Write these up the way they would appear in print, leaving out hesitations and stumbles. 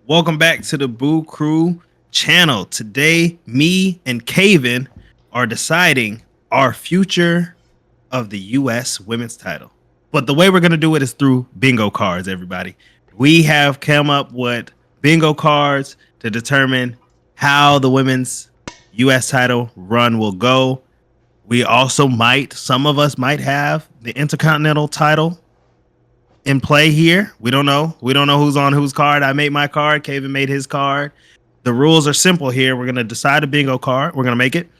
Welcome back to the Boo Crew channel. Today, me and Kaven are deciding our future of the U.S. women's title. But the way we're going to do it is through bingo cards, everybody. We have come up with bingo cards to determine how the women's U.S. title run will go. We also some of us might have the Intercontinental title in play here. We don't know. We don't know who's on whose card. I made my card. Kaven made his card. The rules are simple here. We're going to decide a bingo card. We're going to make it.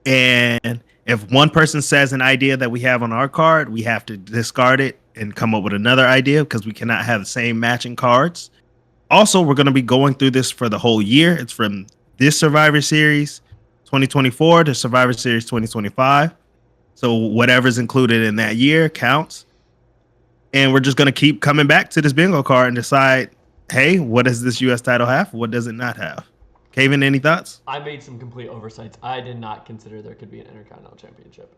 And if one person says an idea that we have on our card, we have to discard it and come up with another idea because we cannot have the same matching cards. Also, we're going to be going through this for the whole year. It's from this Survivor Series 2024 to Survivor Series 2025. So whatever's included in that year counts. And we're just going to keep coming back to this bingo card and decide, hey, what does this U.S. title have? What does it not have? Kaven, any thoughts? I made some complete oversights. I did not consider there could be an Intercontinental Championship.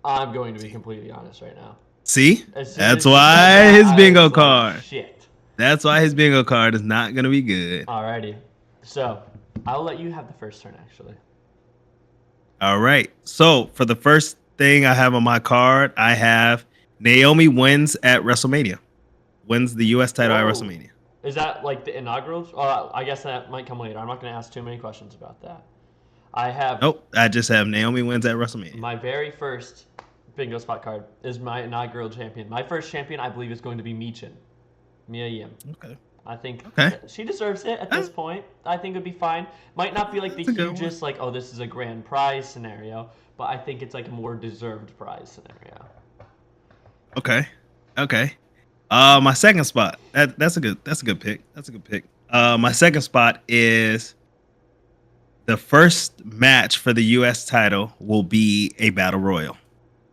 I'm going to be completely honest right now. See? That's why his bingo card. Shit. That's why his bingo card is not going to be good. Alrighty. So, I'll let you have the first turn, actually. All right. So, for the first thing I have on my card, I have Naomi wins at WrestleMania. Wins the U.S. title at WrestleMania. Is that like the inaugural? I guess that might come later. I'm not going to ask too many questions about that. Nope. I just have Naomi wins at WrestleMania. My very first bingo spot card is my inaugural champion. My first champion, I believe, is going to be Mia Yim. Okay. I think she deserves it at this point. I think it would be fine. Might not be like the hugest, like, oh, this is a grand prize scenario, but I think it's like a more deserved prize scenario. Okay. My second spot. That's a good pick. My second spot is the first match for the U.S. title will be a battle royal.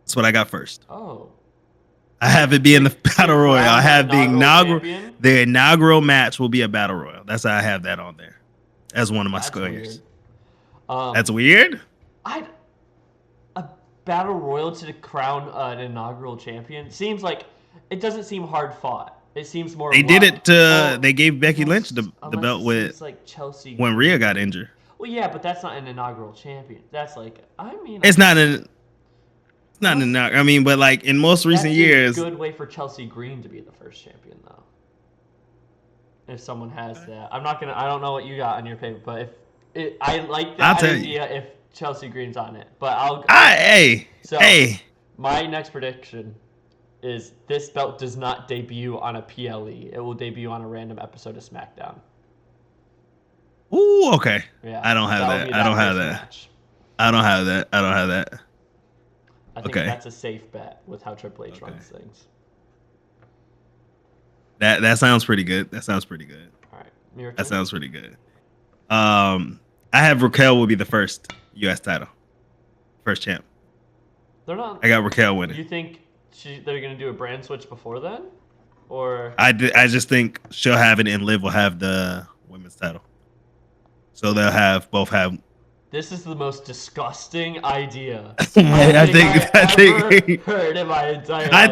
That's what I got first. Oh. I have it being the battle royal. I have the inaugural match will be a battle royal. That's how I have that on there as one of my squares. That's weird. A battle royal to crown an inaugural champion seems like it doesn't seem hard fought. It seems more. They did it to. They gave Becky Lynch the belt with like Chelsea when Rhea got injured. Well, yeah, but that's not an inaugural champion. That's like it's not an. It's not an. I mean, but like in most recent years, a good way for Chelsea Green to be the first champion, though. If someone has that, I don't know what you got on your paper, but I like that idea if Chelsea Green's on it. But my next prediction is this belt does not debut on a PLE. It will debut on a random episode of SmackDown. Ooh, okay. Yeah, I don't have that. I don't have that. I think that's a safe bet with how Triple H runs things. That sounds pretty good. All right. That sounds pretty good. I have Raquel will be the first U.S. title. First champ. They're not. I got Raquel winning. You think they're going to do a brand switch before then? Or I just think she'll have it and Liv will have the women's title. So they'll both have. This is the most disgusting idea I think heard in my entire life. I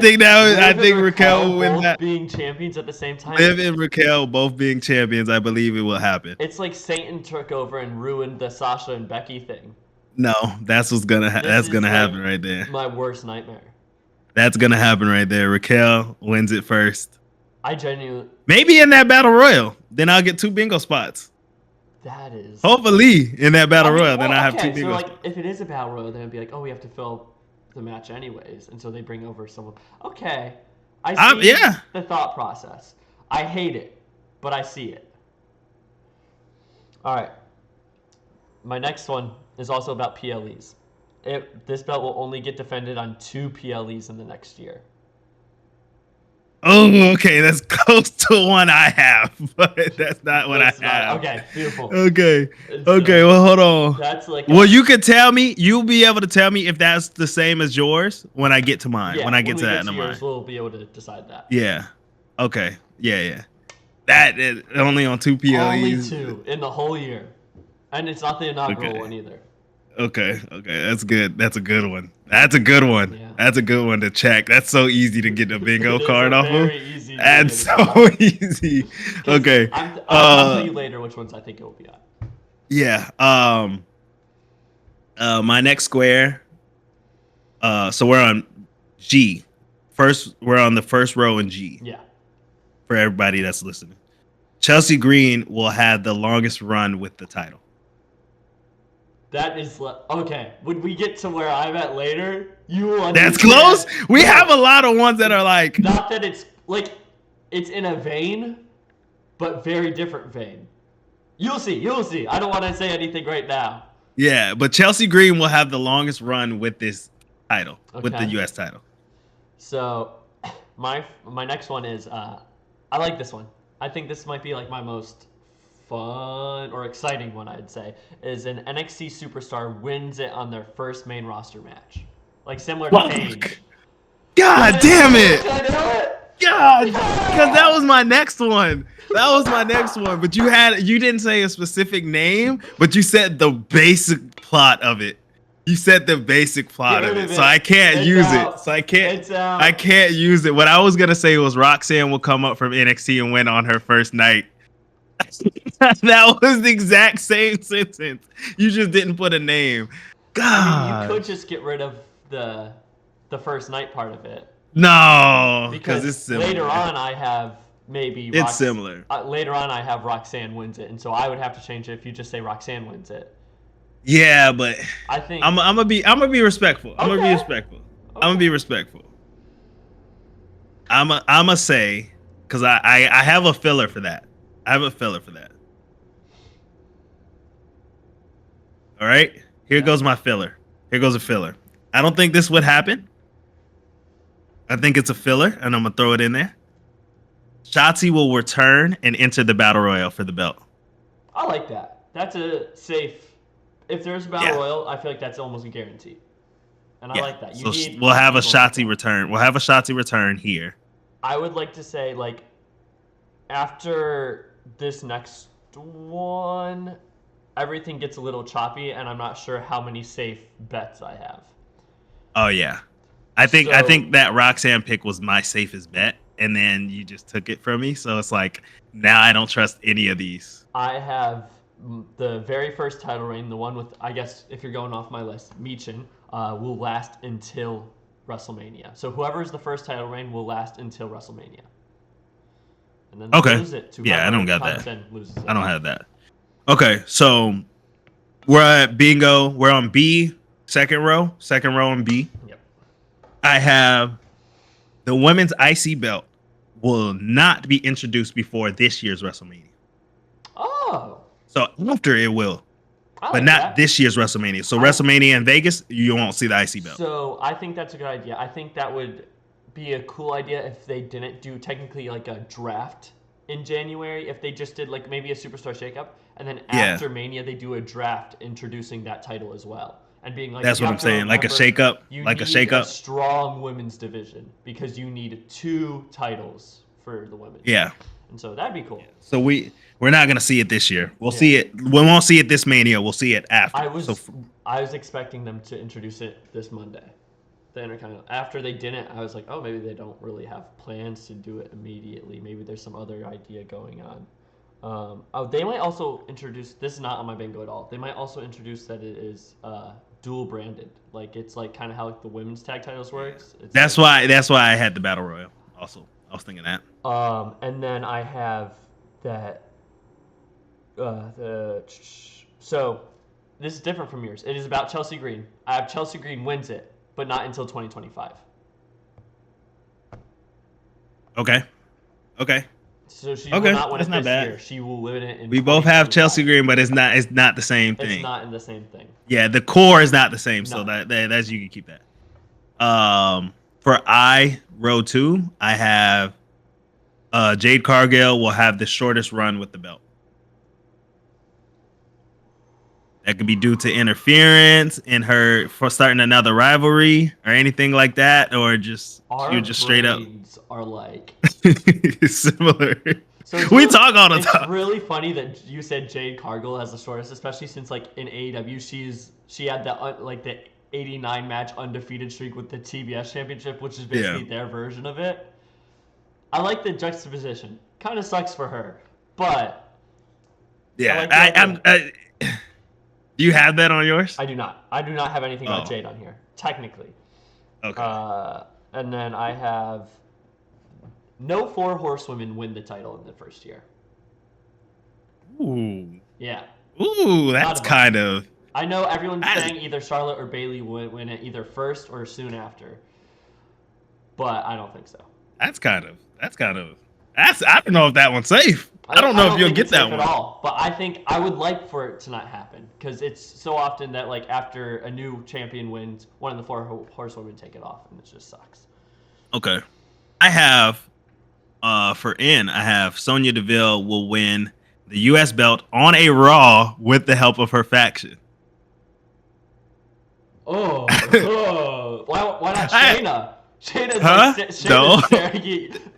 think Raquel will win that. Being champions at the same time. Liv and Raquel both being champions, I believe it will happen. It's like Satan took over and ruined the Sasha and Becky thing. No, that's what's gonna happen right there. My worst nightmare. That's gonna happen right there. Raquel wins it first. I genuinely maybe in that battle royal, then I'll get 2 bingo spots. That is hopefully in that battle royal, then I have 2 bingo. So like, if it is a battle royal, then it'd be like, oh, we have to fill the match anyways, and so they bring over someone. Okay, I see the thought process. I hate it, but I see it. All right, my next one is also about PLEs. This belt will only get defended on 2 PLEs in the next year. Oh, okay, that's close to one I have, but that's not what I have. Okay, beautiful. Okay, well, hold on. That's like. Well, you could tell me. You'll be able to tell me if that's the same as yours when I get to mine. Yeah, when I get to that in yours, mine, we'll be able to decide that. Yeah. Okay. Yeah. That is only on 2 PLEs. Only 2 in the whole year, and it's not the inaugural one either. Okay, that's good. That's a good one. Yeah. That's a good one to check. That's so easy to get a bingo card off of. Very easy easy. That's so easy. Okay. I'll tell you later which ones I think it will be on. Yeah. My next square. So we're on G. First, we're on the first row in G. Yeah. For everybody that's listening, Chelsea Green will have the longest run with the title. That is okay. When we get to where I'm at later, you will understand. That's close. We have a lot of ones that are like. Not that it's like it's in a vein, but very different vein. You'll see. You'll see. I don't want to say anything right now. Yeah, but Chelsea Green will have the longest run with this title, with the U.S. title. So, my next one is I like this one. I think this might be like my most fun or exciting one, I'd say, is an NXT superstar wins it on their first main roster match. Like similar to Paige. God damn it! God, because that was my next one. That was my next one. But you didn't say a specific name, but you said the basic plot of it. You said the basic plot of it. So I can't use it. So I can't use it. What I was gonna say was Roxanne will come up from NXT and win on her first night. That was the exact same sentence. You just didn't put a name. God. I mean, you could just get rid of the first night part of it. No, because it's similar. Later on, I have maybe it's similar. Later on, I have Roxanne wins it, and so I would have to change it if you just say Roxanne wins it. Yeah, but I think I'm gonna be respectful. I'm gonna be respectful. I'm gonna be respectful. I'm gonna say because I have a filler for that. I have a filler for that. All right, here goes my filler. Here goes a filler. I don't think this would happen. I think it's a filler, and I'm gonna throw it in there. Shotzi will return and enter the battle royal for the belt. I like that. That's a safe. If there's a battle royal, I feel like that's almost a guarantee, and I like that. We'll have a Shotzi return. We'll have a Shotzi return here. I would like to say, like, after this next one, everything gets a little choppy, and I'm not sure how many safe bets I have. Oh yeah, I think that Roxanne pick was my safest bet, and then you just took it from me. So it's like now I don't trust any of these. I have the very first title reign, the one with, I guess if you're going off my list, Michin, will last until WrestleMania. So whoever is the first title reign will last until WrestleMania. And then lose it to I don't got that. I don't have that. Okay, so we're at bingo. We're on B, second row on B. Yep. I have the women's IC belt will not be introduced before this year's WrestleMania. Oh. So after it will, but not this year's WrestleMania. So WrestleMania in Vegas, you won't see the IC belt. So I think that's a good idea. I think that would be a cool idea if they didn't do technically like a draft in January. If they just did like maybe a superstar shakeup, and then after Mania they do a draft introducing that title as well, and being like, that's what I'm saying, like a shakeup, a strong women's division because you need 2 titles for the women. Yeah, and so that'd be cool. Yeah. So we're not gonna see it this year. We'll see it. We won't see it this Mania. We'll see it after. I was expecting them to introduce it this Monday. The Intercontinental. After they didn't, I was like, oh, maybe they don't really have plans to do it immediately. Maybe there's some other idea going on. They might also introduce. This is not on my bingo at all. They might also introduce that it is dual branded. Like it's like kind of how like the women's tag titles works. That's why I had the battle royal. Also, I was thinking that. And then I have that. So this is different from yours. It is about Chelsea Green. I have Chelsea Green wins it, but not until 2025. Okay. So she will not win it this year. She will win it in. We both have Chelsea Green, but it's not the same thing. It's not in the same thing. Yeah, the core is not the same, no. So that's you can keep that. For row 2, I have Jade Cargill will have the shortest run with the belt. That could be due to interference in her for starting another rivalry or anything like that, or just you just straight up are like similar. So we talk all the time. It's really funny that you said Jade Cargill has the shortest, especially since like in AEW she had the 89 match undefeated streak with the TBS championship, which is basically their version of it. I like the juxtaposition. Kind of sucks for her, but Yeah, I like do you have that on yours? I do not. I do not have anything about Oh, Jade on here, technically. okay. And then I have no 4 horsewomen win the title in the first year. Ooh, Yeah. that's kind of. I know everyone's saying either Charlotte or Bayley would win it either first or soon after, but I don't think so. That's kind of. I don't know if that one's safe. I don't know if you'll get that one at all. But I think I would like for it to not happen because it's so often that like after a new champion wins, one of the 4 horsewomen take it off, and it just sucks. Okay, I have for N. I have Sonya Deville will win the U.S. belt on a Raw with the help of her faction. Why not Shayna? Shayna's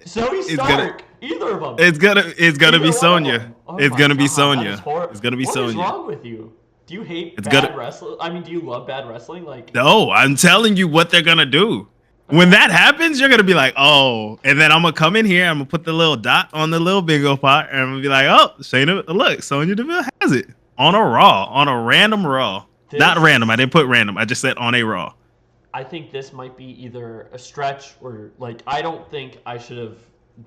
Zoe Stark. Either of them. It's gonna be Sonya. It's gonna be Sonya. It's gonna be Sonya. What is wrong with you? Do you hate bad wrestling? I mean, do you love bad wrestling? Like, no, I'm telling you what they're gonna do. When that happens, you're gonna be like, oh, and then I'm gonna come in here. I'm gonna put the little dot on the little bingo pot, and I'm gonna be like, oh, Shayna, look, Sonya Deville has it on a Raw, on a random Raw. Not random. I didn't put random. I just said on a Raw. I think this might be either a stretch or like I don't think I should have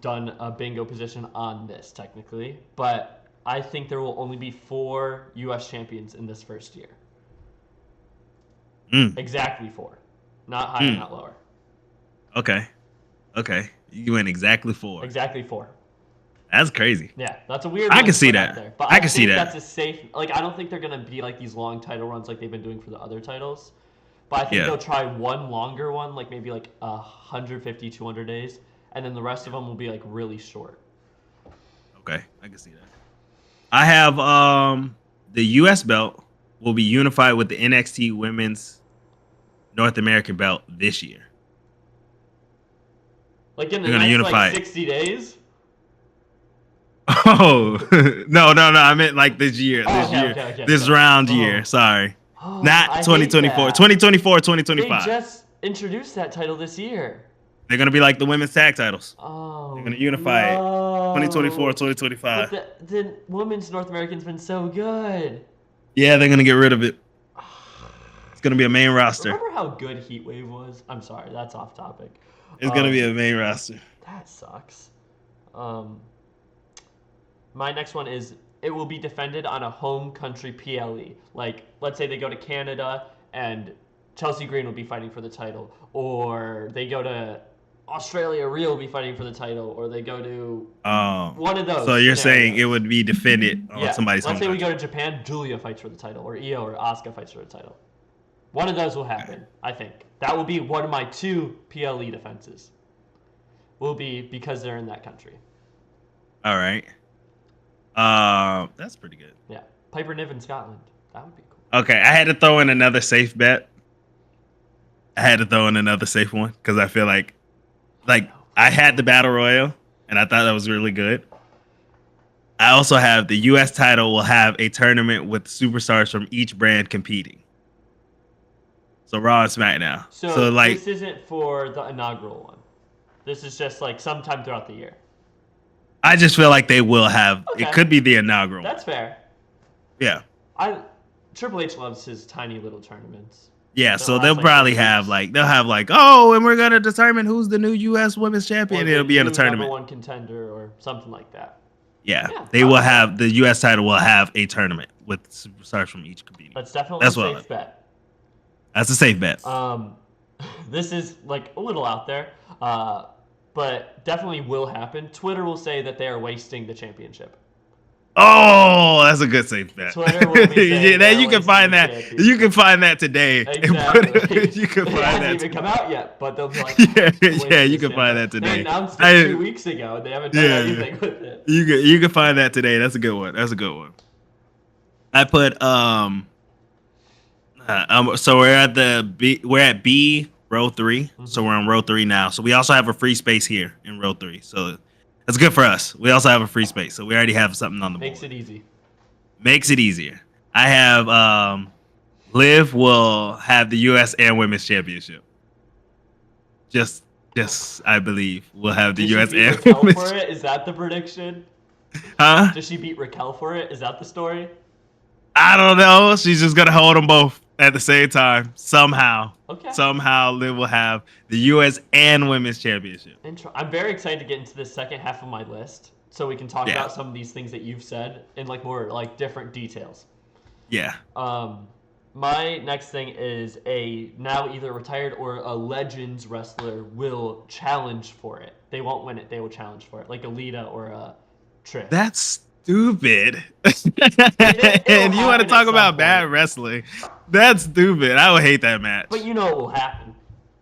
done a bingo position on this technically, but I think there will only be 4 U.S. champions in this first year. Exactly 4, not higher, not lower. Okay. You went exactly 4. Exactly 4. That's crazy. Yeah, that's a weird. I can see that. There. But I can see that. That's a safe. Like I don't think they're gonna be like these long title runs like they've been doing for the other titles. But I think they'll try one longer one, like maybe like 150, 200 days, and then the rest of them will be like really short. Okay, I can see that. I have the U.S. belt will be unified with the NXT Women's North American belt this year. Like in the next like 60 days? Oh no! I meant like this year. This round year. Sorry. Not 2024. 2024, 2025. They just introduced that title this year. They're going to be like the women's tag titles. Oh. They're going to unify it. 2024, 2025. But the women's North American's been so good. Yeah, they're going to get rid of it. It's going to be a main roster. Remember how good Heatwave was? I'm sorry, that's off topic. It's going to be a main roster. That sucks. My next one is it will be defended on a home country PLE. Like, let's say they go to Canada and Chelsea Green will be fighting for the title, or they go to Australia, Rhea will be fighting for the title, or they go to one of those. So you're saying it would be defended on somebody's home country. Let's say we go to Japan, Julia fights for the title, or Io or Asuka fights for the title. One of those will happen, I think. That will be one of my 2 PLE defenses. Will be because they're in that country. All right. That's pretty good. Yeah. Piper Niven, Scotland. That would be cool. Okay, I had to throw in another safe bet. I had to throw in another safe one because I feel like I had the Battle Royal and I thought that was really good. I also have the U.S. title will have a tournament with superstars from each brand competing. So Raw and SmackDown. So like this isn't for the inaugural one. This is just like sometime throughout the year. I just feel like they will have. Okay. It could be the inaugural. That's fair. Yeah. Triple H loves his tiny little tournaments. Yeah, so they'll probably have like oh, and we're gonna determine who's the new U.S. Women's Champion. It'll be in a tournament. Number 1 contender or something like that. Yeah, they will have the U.S. title will have a tournament with superstars from each competing. That's definitely a safe bet. That's a safe bet. This is like a little out there, but definitely will happen. Twitter will say that they are wasting the championship. Oh, that's a good safe bet. Twitter will be saying you can find that. You can find that today. Exactly. You can find that. It hasn't even come out yet, but they'll be like, yeah, you can find that today. They announced it 2 weeks ago, and they haven't done anything with it. You can find that today. That's a good one. I put so we're at B row 3. Mm-hmm. So we're on row 3 now. So we also have a free space here in row 3. So that's good for us. We also have a free space. So we already have something on the board. Makes it easy. Makes it easier. I have Liv will have the US and Women's Championship. Just Yes, I believe we'll have the Did she U.S. beat and Raquel women's. for it? Is that the prediction? Huh? Does she beat Raquel for it? Is that the story? I don't know. She's just gonna hold them both at the same time somehow. Okay. Somehow, Liv will have the U.S. and women's championship. I'm very excited to get into the second half of my list, so we can talk Yeah, about some of these things that you've said in like more like different details. yeah. My next thing is a now either retired or a Legends wrestler will challenge for it. They won't win it. They will challenge for it, like a Lita or a Trish. That's stupid. It'll And you want to happen at talk some about point, bad wrestling? That's stupid. I would hate that match. but you know it will happen.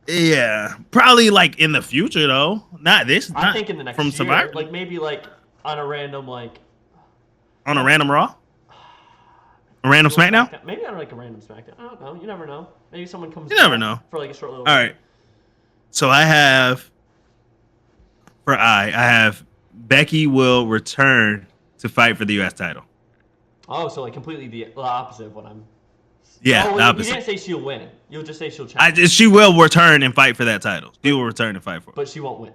Yeah, probably like in the future though. Not this. I Not think in the from next year, Survivor. like maybe like on a random like On a random Raw, a random SmackDown. Maybe on like a random SmackDown. I don't know. You never know. Maybe someone comes You never back know. for like a short little. All right. So I have I have Becky will return to fight for the U.S. title. Oh, so like completely the opposite of what I'm. Yeah, Oh, the you opposite. didn't say she'll win. You'll just say she'll challenge. She will return and fight for that title. She will return and fight for it. But she won't win.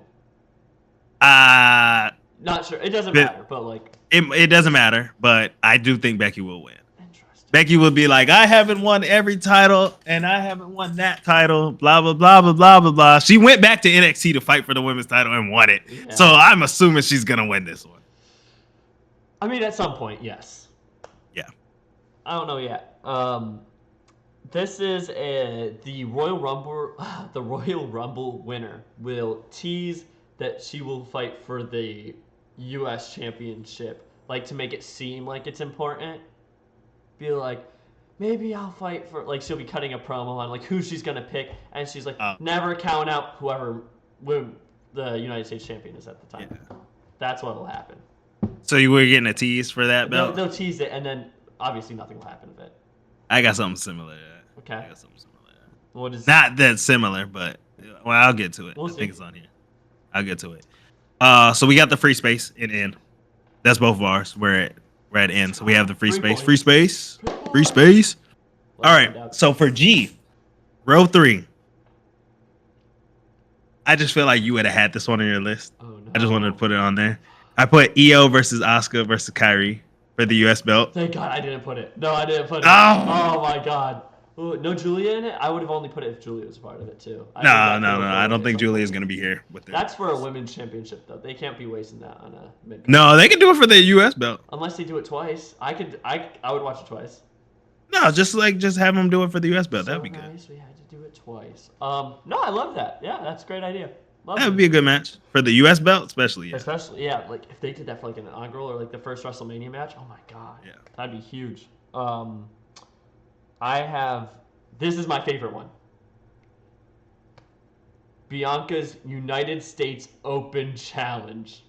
Uh Not sure. It doesn't matter. But like. it doesn't matter, but I do think Becky will win. Interesting. Becky will be like, I haven't won every title, and I haven't won that title. Blah blah blah blah blah blah blah. She went back to NXT to fight for the women's title and won it. Yeah. So I'm assuming she's gonna win this one. I mean, at some point, yes. Yeah. I don't know yet. This is the Royal Rumble. The Royal Rumble winner will tease that she will fight for the U.S. Championship, like to make it seem like it's important. Be like, maybe I'll fight for. Like she'll be cutting a promo on like who she's gonna pick, and she's like, never count out whoever the United States champion is at the time. Yeah. That's what will happen. So you were getting a tease for that belt? They'll tease it, and then obviously nothing will happen with it. I got something similar to that. Okay. I got something similar to that. What is not that similar, but well, I'll get to it. I think it's on here. I'll get to it. So we got the free space in N. That's both of ours. We're at N. So we have the free space. Free space. Free space. All right. So for G, row 3. I just feel like you would have had this one on your list. Oh, no. I just wanted to put it on there. I put EO versus Asuka versus Kyrie for the U.S. belt. Thank God I didn't put it. No, I didn't put it. Oh my God. Ooh, no Julia in it? I would have only put it if Julia was a part of it, too. No. I don't think Julia is going to be here with it. That's for a women's championship, though. They can't be wasting that on a mid. No, they can do it for the U.S. belt. Unless they do it twice. I would watch it twice. No, just have them do it for the U.S. belt. That'd be good. Nice. We had to do it twice. No, I love that. Yeah, that's a great idea. That would be a good match for the U.S. belt, especially. Yeah. Especially, yeah, like if they did that for like an inaugural or like the first WrestleMania match. Oh my God. Yeah. That'd be huge. This is my favorite one. Bianca's United States Open Challenge.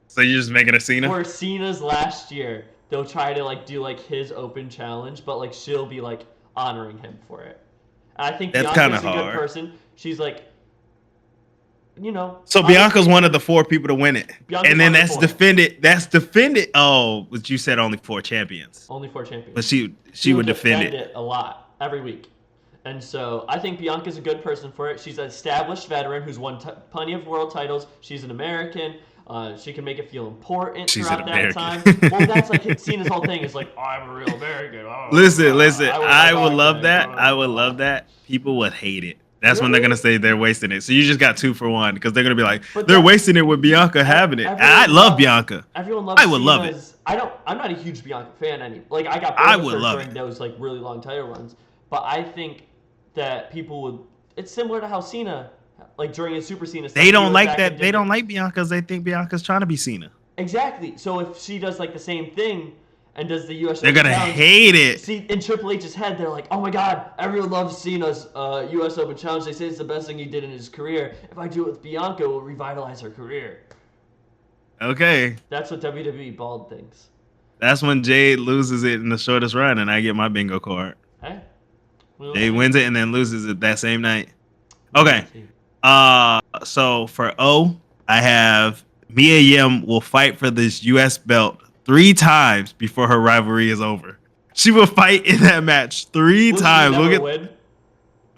So you're just making a Cena? For Cena's last year, they'll try to like do like his Open Challenge, but like she'll be like honoring him for it. And I think that's Bianca's a good person. She's like, So Bianca's one of the 4 people to win it. Bianca's and then that's defended. Oh, but you said only 4 champions. Only 4 champions. But she would defend it a lot every week. And so I think Bianca's a good person for it. She's an established veteran who's won plenty of world titles. She's an American. She can make it feel important throughout that time. Well, that's like Cena's whole thing is like, I'm a real American. Listen. I would love that. I would love that. People would hate it. That's when they're gonna say they're wasting it. So you just got 2 for 1 because they're gonna be like, they're wasting it with Bianca having it. I love Bianca. Everyone loves. I would love it. I'm not a huge Bianca fan. I got bored of her during those like really long title runs, but I think that people would. It's similar to how Cena, like during his Super Cena. They don't like that. They don't like Bianca because they think Bianca's trying to be Cena. Exactly. So if she does like the same thing. And does the U.S. They're gonna hate it. See, in Triple H's head, they're like, "Oh my God, everyone loves Cena's U.S. Open Challenge. They say it's the best thing he did in his career. If I do it with Bianca, it will revitalize her career." Okay. That's what WWE Bald thinks. That's when Jade loses it in the shortest run, and I get my bingo card. Hey. Jade wins it and then loses it that same night. Okay. So for O, I have Mia Yim will fight for this U.S. belt 3 times before her rivalry is over. She will fight in that match 3 times. Will she never win?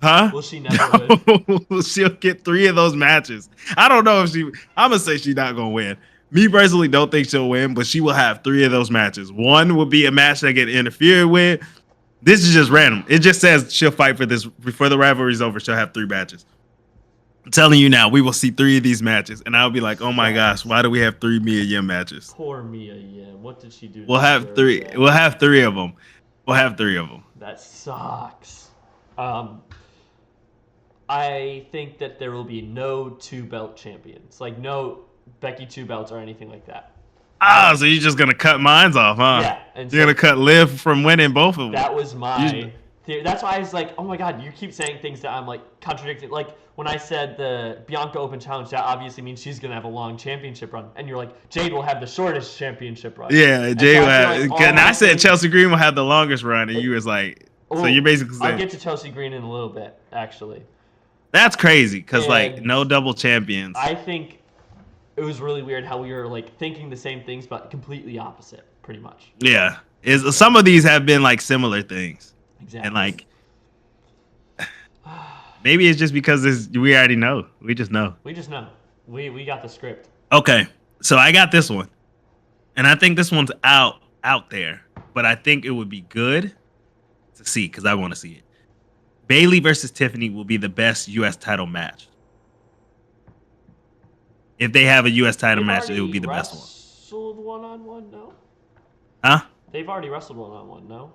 Huh? Will she never win? She'll get 3 of those matches. I don't know if she. I'm gonna say she's not gonna win. Me personally don't think she'll win, but she will have 3 of those matches. One will be a match that get interfered with. This is just random. It just says she'll fight for this before the rivalry's over. She'll have 3 matches. I'm telling you now, we will see 3 of these matches, and I'll be like, "Oh my gosh, why do we have 3 Mia Yim matches?" Poor Mia Yim. What did she do? We'll have 3. That? We'll have 3 of them. We'll have 3 of them. That sucks. I think that there will be no 2-belt champions, like no Becky 2 belts or anything like that. Oh, so you're just gonna cut mines off, huh? Yeah, and you're gonna cut Liv from winning both of them. That was my theory. That's why I was like, oh my god, you keep saying things that I'm like contradicting. Like when I said the Bianca Open Challenge, that obviously means she's gonna have a long championship run, and you're like, Jade will have the shortest championship run. Yeah, Jade will have. Like, and I said Chelsea Green will have the longest run, and you was like, so you're basically saying. I'll get to Chelsea Green in a little bit, actually. That's crazy, because like no double champions. I think it was really weird how we were like thinking the same things, but completely opposite, pretty much. Yeah, some of these have been like similar things. Exactly. And like, maybe it's just because we already know. We just know. We just know. We got the script. Okay, so I got this one, and I think this one's out there, but I think it would be good to see because I want to see it. Bayley versus Tiffany will be the best U.S. title match. If they have a U.S. title match, it will be the best one. Wrestled one-on-one, no? Huh? They've already wrestled one-on-one, no?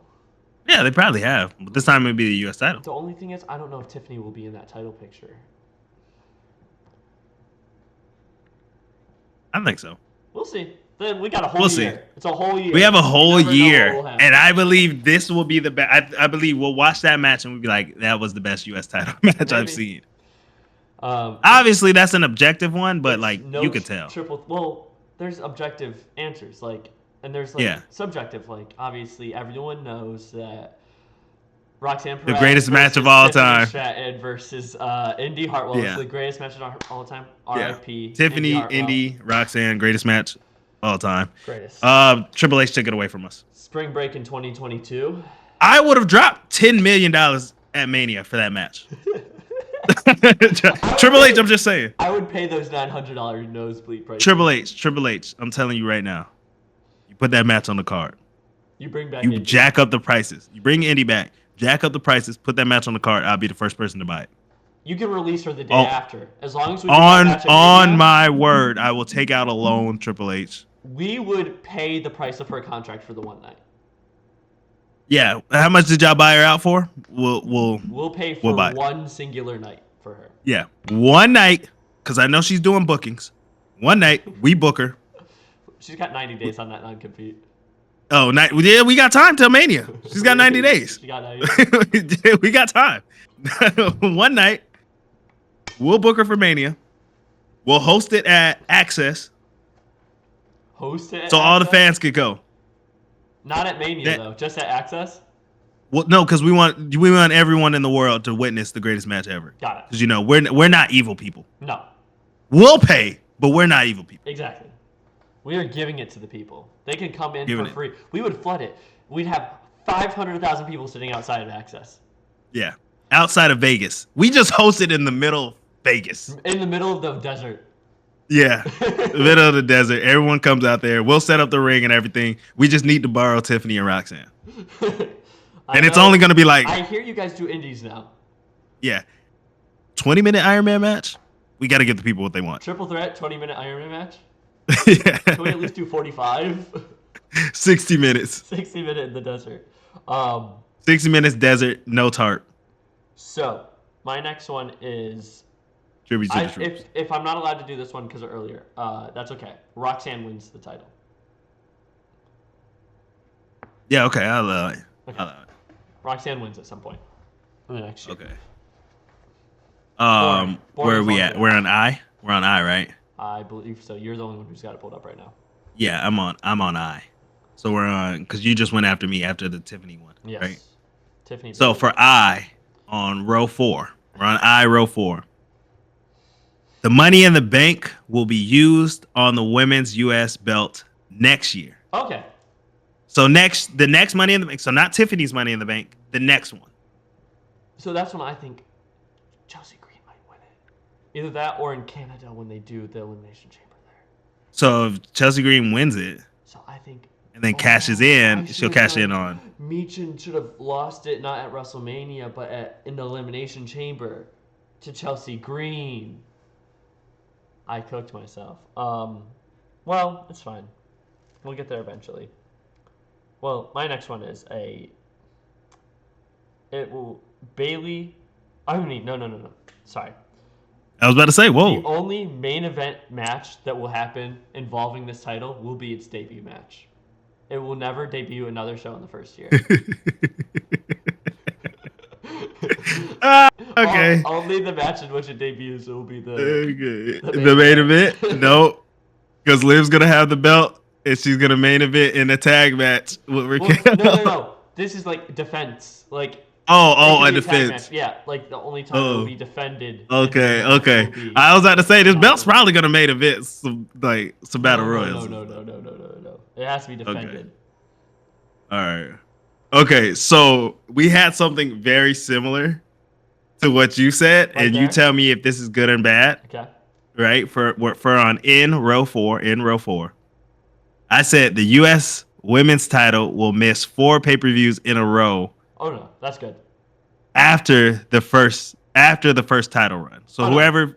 Yeah, they probably have. But this time it would be the U.S. title. The only thing is, I don't know if Tiffany will be in that title picture. I think so. We'll see. Then we got a whole year. It's a whole year. We have a whole year, and I believe this will be the best. I believe we'll watch that match and we'll be like, that was the best U.S. title match I've seen. Obviously, that's an objective one, but like you could tell. Well, there's objective answers, like, and there's like subjective. Like, obviously, everyone knows that Roxanne Perez, the greatest match of all time, Stratton versus Indy Hartwell, is the greatest match of all time. R.I.P. Tiffany, Indy, Roxanne, greatest match all time. Greatest. Triple H took it away from us. Spring break in 2022. I would have dropped $10 million at Mania for that match. Triple H, I'm just saying. I would pay those $900 nosebleed prices. Triple H, I'm telling you right now. You put that match on the card. You bring back Indy. Jack up the prices. You bring Indy back. Jack up the prices. Put that match on the card. I'll be the first person to buy it. You can release her the day after, as long as we on my word, I will take out a loan, Triple H. We would pay the price of her contract for the one night. Yeah, how much did y'all buy her out for? We'll pay for one singular night for her. Yeah, one night, because I know she's doing bookings. One night, we book her. She's got 90 days on that non-compete. Oh, yeah, we got time till Mania. She's got 90 days. She got 90 days. We got time. One night, we'll book her for Mania. We'll host it at Access. So all the fans could go. Not at Mania though, just at Access. Well, no, because we want everyone in the world to witness the greatest match ever. Got it. Because we're not evil people. No. We'll pay, but we're not evil people. Exactly. We are giving it to the people. They can come in for free. We would flood it. We'd have 500,000 people sitting outside of Access. Yeah, outside of Vegas. We just hosted in the middle of Vegas. In the middle of the desert. Yeah, the middle of the desert. Everyone comes out there. We'll set up the ring and everything. We just need to borrow Tiffany and Roxanne. And it's only going to be like... I hear you guys do indies now. Yeah. 20-minute Iron Man match? We got to give the people what they want. Triple threat, 20-minute Iron Man match? Yeah. Can we at least do 45? 60 minutes. 60 minutes in the desert. 60 minutes desert, no tarp. So, my next one is... Tribute to the troops. If I'm not allowed to do this one because of earlier, that's okay. Roxanne wins the title. Yeah, okay. I'll allow it. Okay. I'll allow it. Roxanne wins at some point in the next year. Okay. Where are we at? We're on I? We're on I, right? I believe so. You're the only one who's got it pulled up right now. Yeah, I'm on I. So we're on, because you just went after me after the Tiffany one, yes. Right? Tiffany. So for I, on row 4, we're on I, row 4. The Money in the Bank will be used on the women's U.S. belt next year. Okay. So the next Money in the Bank, so not Tiffany's Money in the Bank, the next one. So that's when I think Chelsea Green might win it. Either that or in Canada when they do the Elimination Chamber there. So if Chelsea Green wins it, so I think, and then cashes in, she'll cash in on. Michin should have lost it not at WrestleMania, but in the Elimination Chamber to Chelsea Green. I cooked myself. Well, it's fine. We'll get there eventually. Well, my next one is Bailey. I mean, no. Sorry. I was about to say, whoa. The only main event match that will happen involving this title will be its debut match. It will never debut another show in the first year. Okay. Only the match in which it debuts will be the main event. No, because Liv's gonna have the belt and she's gonna main event in a tag match with Raquel. No. This is like defense. Like a defense. Yeah, like the only time it will be defended. Okay. I was about to say this belt's probably gonna main event some battle royals. No. It has to be defended. Okay. All right. Okay, so we had something very similar to what you said, and you tell me if this is good or bad. Okay. Right? For on in row four, I said the U.S. women's title will miss 4 pay-per-views in a row. Oh no, that's good. After the first title run. So whoever,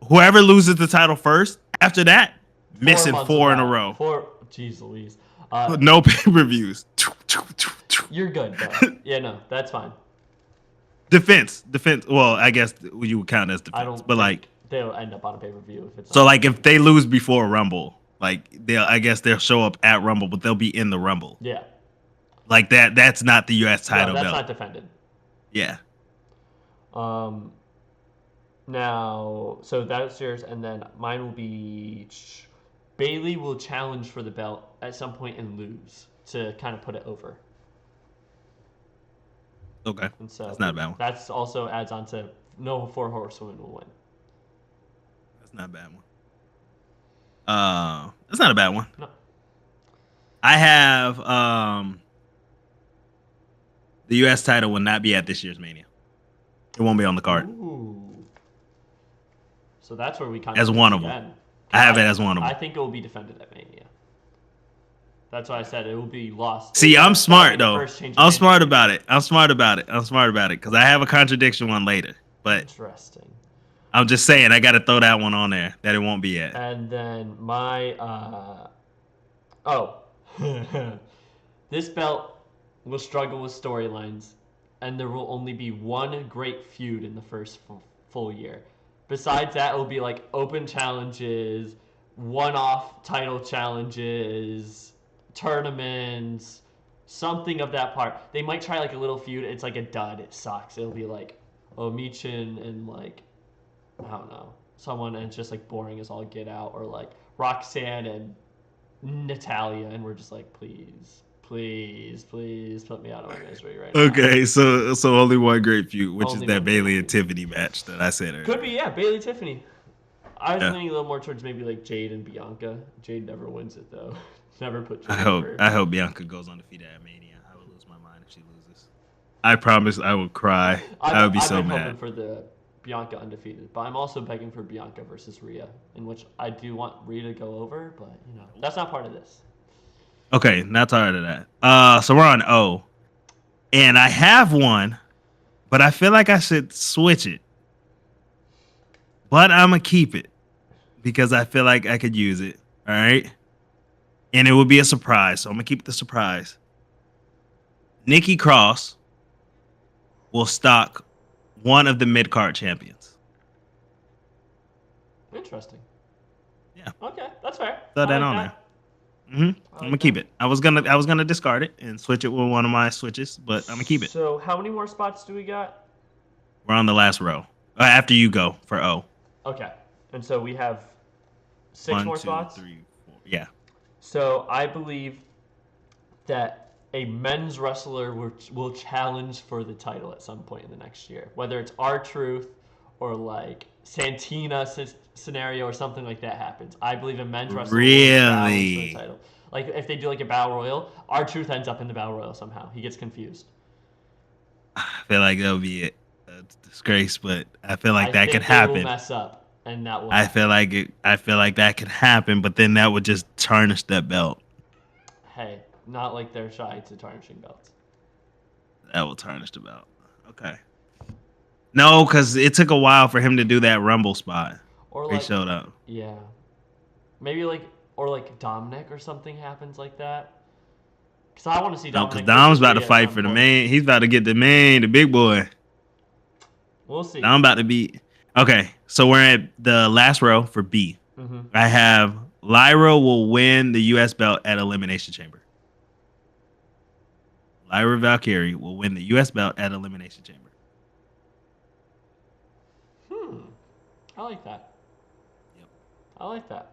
whoever loses the title first, after that, missing 4 in a row. Jeez Louise. No pay-per-views. You're good, though. Yeah, no, that's fine. Defense. Well, I guess you would count as defense, but like they'll end up on a pay-per-view if it's. So like if they lose before Rumble, like they'll show up at Rumble, but they'll be in the Rumble. Yeah. Like that. That's not the U.S. title belt. That's not defended. Yeah. Now, so that's yours, and then mine will be Bailey will challenge for the belt at some point and lose to kind of put it over. Okay. And so that's not a bad one. That's also adds on to no 4 horsewomen will win. That's not a bad one. That's not a bad one. No. I have the U.S. title will not be at this year's Mania. It won't be on the card. Ooh. So that's where we kind of as one of them. I have it as one of them. I think it will be defended at Mania. That's why I said it will be lost. See, I'm smart though. I'm smart about it because I have a contradiction one later. But interesting. I'm just saying I got to throw that one on there that it won't be at. And then my this belt will struggle with storylines, and there will only be one great feud in the first full year. Besides that, it will be like open challenges, one-off title challenges, tournaments, something of that part. They might try like a little feud. It's like a dud. It sucks. It'll be like Michin and like I don't know someone, and it's just like boring as all get out, or like Roxanne and Natalia, and we're just like please put me out of my misery right now. Okay, so only one great feud, which is that Bailey and Tiffany match that I said earlier. Could be, Bailey Tiffany. I was leaning a little more towards maybe like Jade and Bianca. Jade never wins it though. Never put Jade I hope Bianca goes undefeated at Mania. I would lose my mind if she loses. I promise I would cry. I would be so mad. I'm hoping for the Bianca undefeated, but I'm also begging for Bianca versus Rhea, in which I do want Rhea to go over, but that's not part of this. Okay, not tired of that. So we're on O, and I have one, but I feel like I should switch it. But I'm gonna keep it because I feel like I could use it. All right, and it would be a surprise, so I'm gonna keep the surprise. Nikki Cross will stock one of the mid-card champions. Interesting. Yeah. Okay, that's fair. Throw that on there. I'm gonna keep it. I was gonna discard it and switch it with one of my switches, but I'm gonna keep it. So how many more spots do we got? We're on the last row. After you go for O. Okay, and so we have 6 more spots. 1, 2, 3, 4. Yeah. So I believe that a men's wrestler will challenge for the title at some point in the next year, whether it's R-Truth or like Santina scenario or something like that happens. I believe a men's wrestler will challenge for the title. Like if they do like a battle royal, R-Truth ends up in the battle royal somehow. He gets confused. I feel like that would be a disgrace, but I feel like I that could think they will happen. mess up, and that will I happen. feel like it. I feel like that could happen, but then that would just tarnish that belt. Hey, not like they're shy to tarnishing belts. That will tarnish the belt. Okay. No, because it took a while for him to do that Rumble spot Or where he like, showed up. yeah, maybe like, or like Dominic or something happens like that. Because I want to see No, because Dominic Dom's versus about to Rhea at fight some for the point. main. He's about to get the big boy. We'll see. Dom about to be. Okay, so we're at the last row for B. Mm-hmm. I have Lyra will win the U.S. belt at Elimination Chamber. Lyra Valkyrie will win the U.S. belt at Elimination Chamber. I like that. Yep. I like that.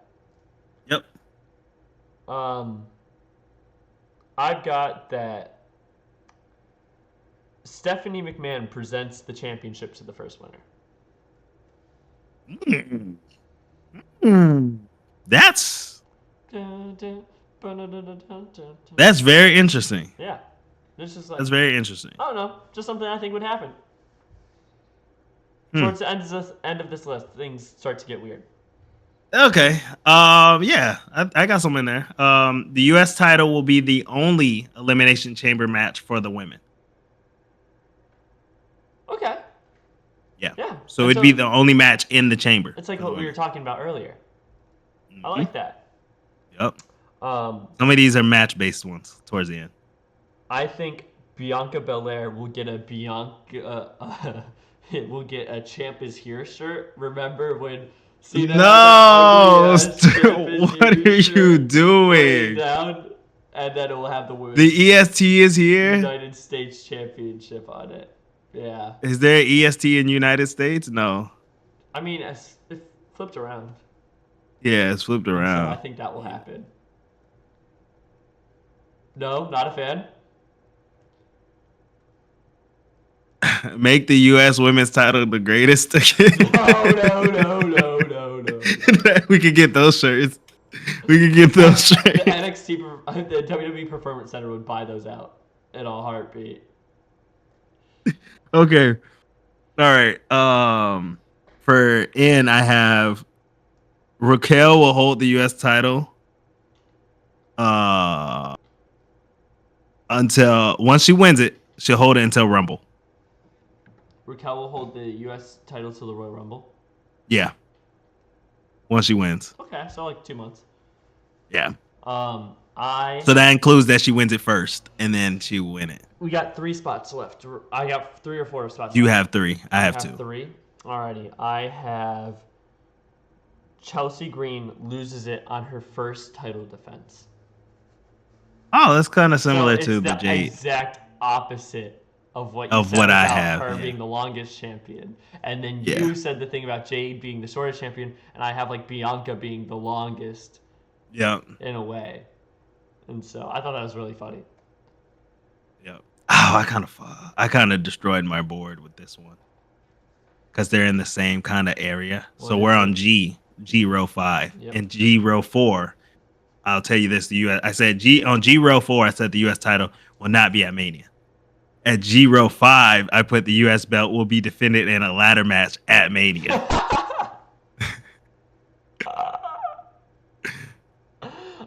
Yep. Um, I've got that Stephanie McMahon presents the championship to the first winner. That's Dun, dun, that's very interesting. Yeah. This is like, That's very interesting. I don't know, just something I think would happen. Hmm. Towards the end of this list, things start to get weird. Okay. Yeah, I got some in there. The U.S. title will be the only Elimination Chamber match for the women. Okay. Yeah. Yeah. So And it'd be so the only match in the chamber it's like for the what we were women. talking about earlier. I Mm-hmm. like that. Yep. Um, Some of these are match based ones towards the end. I think Bianca Belair will get a will get a Champ is Here shirt. Remember when Cena had that ugly No, ass Champ is what Here are you shirt laying doing? down, and then it will have the The women's EST is here. United States Championship on it. Yeah, Is there an EST in United States? No. I mean it flipped around, Yeah, it's flipped and so I around. think that will happen. No, not a fan. Make the U.S. women's title the greatest again. No, no, no, no, no, no, no. We could get those shirts. We could get those The shirts. NXT, the WWE Performance Center would buy those out in a heartbeat. Okay. All right. For N, I have Raquel will hold the U.S. title. Uh, until once she wins it, she'll hold it until Rumble. Raquel will hold the U.S. title to the Royal Rumble. Yeah. Once she wins. Okay, so like 2 months. Yeah. I So that includes that she wins it first, and then she will win it. we got 3 spots left. I got 3 or 4 spots. You left. have 3. I have 2. 3. Alrighty, I have Chelsea Green loses it on her first title defense. Oh, that's kind of similar So it's to the the Jade exact opposite of what you of said what I about have. her Yeah. being the longest champion. And then Yeah. you said the thing about Jade being the shortest champion, and I have like Bianca being the longest Yep. in a way. And so I thought that was really funny. Yep. Oh, I kind of destroyed my board with this one because they're in the same kind of area. What So is we're it? on G row 5, Yep. and G row 4. I'll tell you this: the U.S. I said G row 4. I said the U.S. title will not be at Mania. At G row 5, I put the U.S. belt will be defended in a ladder match at Mania.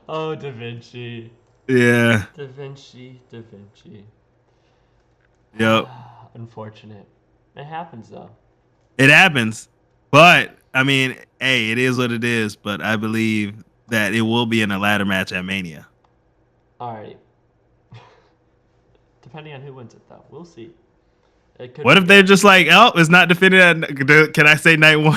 Oh, Da Vinci. Yeah. Da Vinci, Da Vinci. Yep. Unfortunate. It happens though. It happens, but I mean, hey, it is what it is. But I believe that it will be in a ladder match at Mania. Alrighty. Depending on who wins it though. We'll see. It could What be if good. they're just like, oh, it's not defended at? Can I say night 1?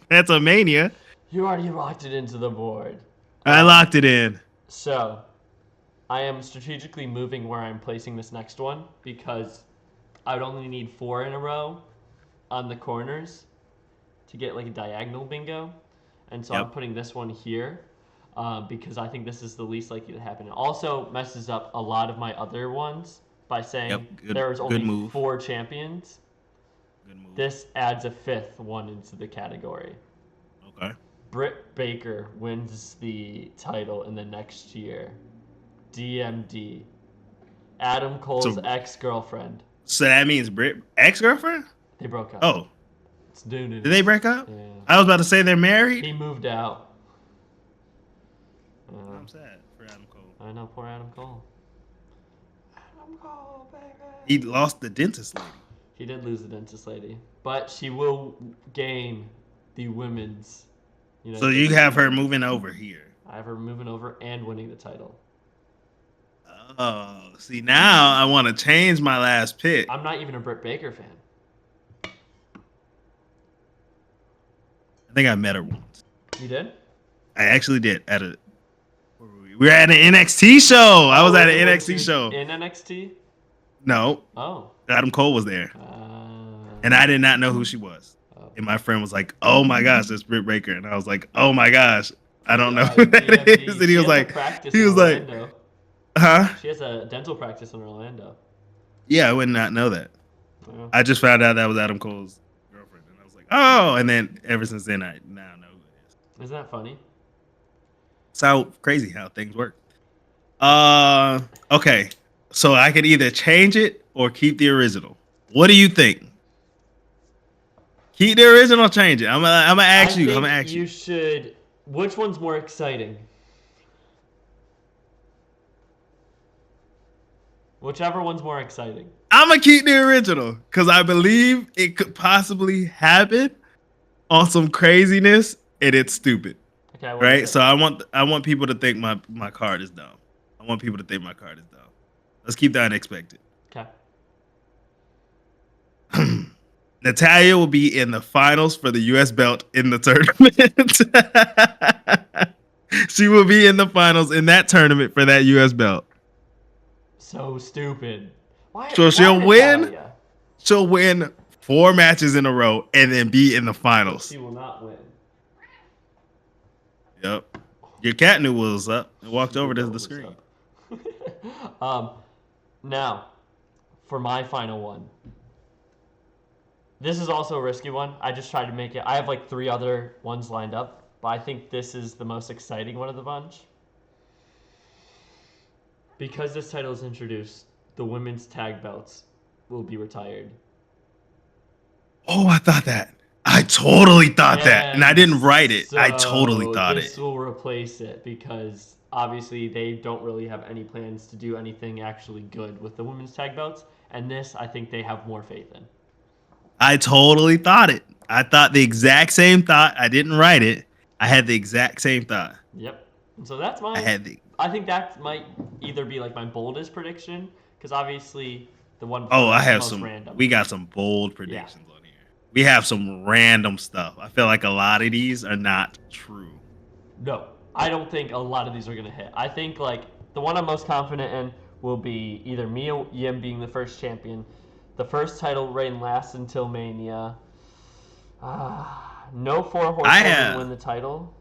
That's a Mania. You already locked it into the board. I locked it in. So, I am strategically moving where I'm placing this next one because I would only need 4 in a row on the corners to get like a diagonal bingo. And so I'm Yep. putting this one here because I think this is the least likely to happen. It also messes up a lot of my other ones by saying Yep. there was Good only move. 4 champions. Good move. This adds a 5th one into the category. Okay. Britt Baker wins the title in the next year. DMD. Adam Cole's ex-girlfriend So that means Britt ex-girlfriend? They broke up. Oh. It's new news. Did they break up? Yeah. I was about to say they're married. He moved out. I'm sad for Adam Cole. I know, poor Adam Cole. Adam Cole, baby. He lost the dentist lady. He did lose the dentist lady, but she will gain the women's. So you have her moving over here. I have her moving over and winning the title. Oh, see, now I want to change my last pick. I'm not even a Britt Baker fan. I think I met her once. You did? I actually did we were at an NXT show. I was at an NXT show. In NXT? No. Oh. Adam Cole was there. And I did not know who she was. Oh. And my friend was like, "Oh my gosh, that's Britt Baker." And I was like, "Oh my gosh, I don't know who that is." And he was like, "Huh?" She has a dental practice in Orlando. Yeah, I would not know that. Yeah. I just found out that was Adam Cole's girlfriend, and I was like, "Oh!" And then ever since then, I now know who it is. Isn't that funny? It's how crazy how things work. Okay, so I could either change it or keep the original. What do you think? Keep the original, change it. I'm gonna ask you. I'm gonna ask you. You should. Which one's more exciting? Whichever one's more exciting. I'm gonna keep the original because I believe it could possibly happen on some craziness, and it's stupid. Okay. Right. So I want people to think my card is dumb. I want people to think my card is dumb. Let's keep the unexpected. Okay. Natalya will be in the finals for the U.S. belt in the tournament. She will be in the finals in that tournament for that U.S. belt. So stupid. So she'll win. She'll win 4 matches in a row and then be in the finals. She will not win. Yep. Your cat knew what was up and walked over to the screen. Now, for my final one. This is also a risky one. I just tried to make it. I have like 3 other ones lined up, but I think this is the most exciting one of the bunch. Because this title is introduced, the women's tag belts will be retired. Oh, I thought that. I totally thought that. And I didn't write it. So I totally thought this will replace it because obviously they don't really have any plans to do anything actually good with the women's tag belts. And this, I think they have more faith in. I totally thought it. I thought the exact same thought. I didn't write it. I had the exact same thought. Yep. And so that's I think that might either be like my boldest prediction because obviously the one. Oh, I have some. Random. We got some bold predictions on here. We have some random stuff. I feel like a lot of these are not true. No, I don't think a lot of these are gonna hit. I think like the one I'm most confident in will be either Mia Yim being the first champion. The first title reign lasts until Mania. No 4 horsemen win the title.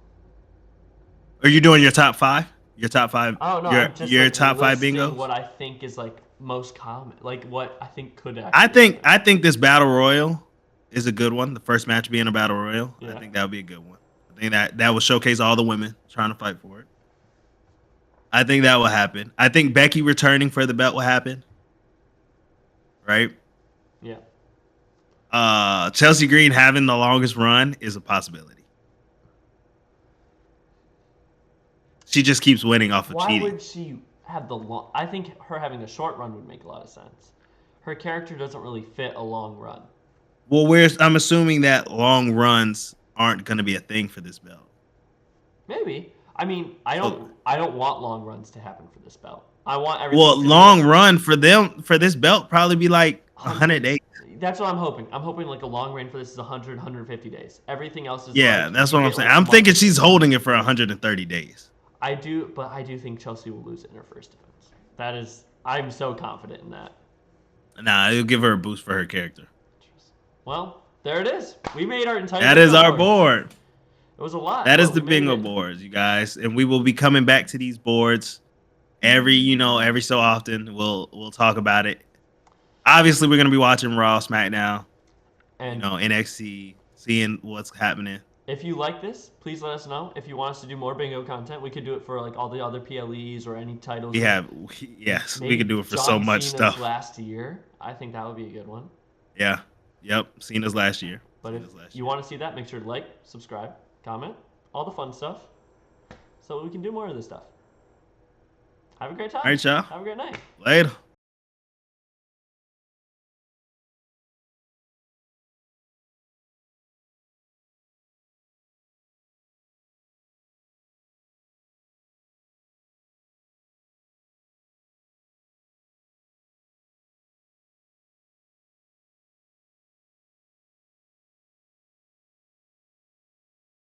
Are you doing your top 5? Your top 5? Oh no, your like top 5 bingo. What I think is like most common, like what I think could actually. I think this battle royal is a good one. The first match being a battle royal, yeah. I think that would be a good one. I think that will showcase all the women trying to fight for it. I think that will happen. I think Becky returning for the belt will happen. Right? Yeah. Chelsea Green having the longest run is a possibility. She just keeps winning off of cheating. Why would she have the long? I think her having a short run would make a lot of sense. Her character doesn't really fit a long run. Well, I'm assuming that long runs aren't going to be a thing for this belt. Maybe. I mean, I don't want long runs to happen for this belt. I want everything. Well, long run for this belt probably be like 100 days. That's what I'm hoping. I'm hoping like a long reign for this is 100, 150 days. Everything else is that's what I'm saying. I'm thinking she's holding it for 130 days. I do think Chelsea will lose it in her first defense. I'm so confident in that. Nah, it'll give her a boost for her character. Well, there it is. We made our entire. That is our board. It was a lot. That is the bingo boards, you guys, and we will be coming back to these boards every so often. We'll talk about it. Obviously, we're gonna be watching Raw, SmackDown, and NXT, seeing what's happening. If you like this, please let us know. If you want us to do more bingo content, we could do it for like all the other PLEs or any titles. Yes, we Maybe could do it for so John much Cena's stuff. last year. I think that would be a good one. Yeah. Yep. Cena's last year. But if Cena's last you year. want to see that, make sure to like, subscribe, comment, all the fun stuff, so we can do more of this stuff. Have a great All time. right, y'all. Have a great night. Later.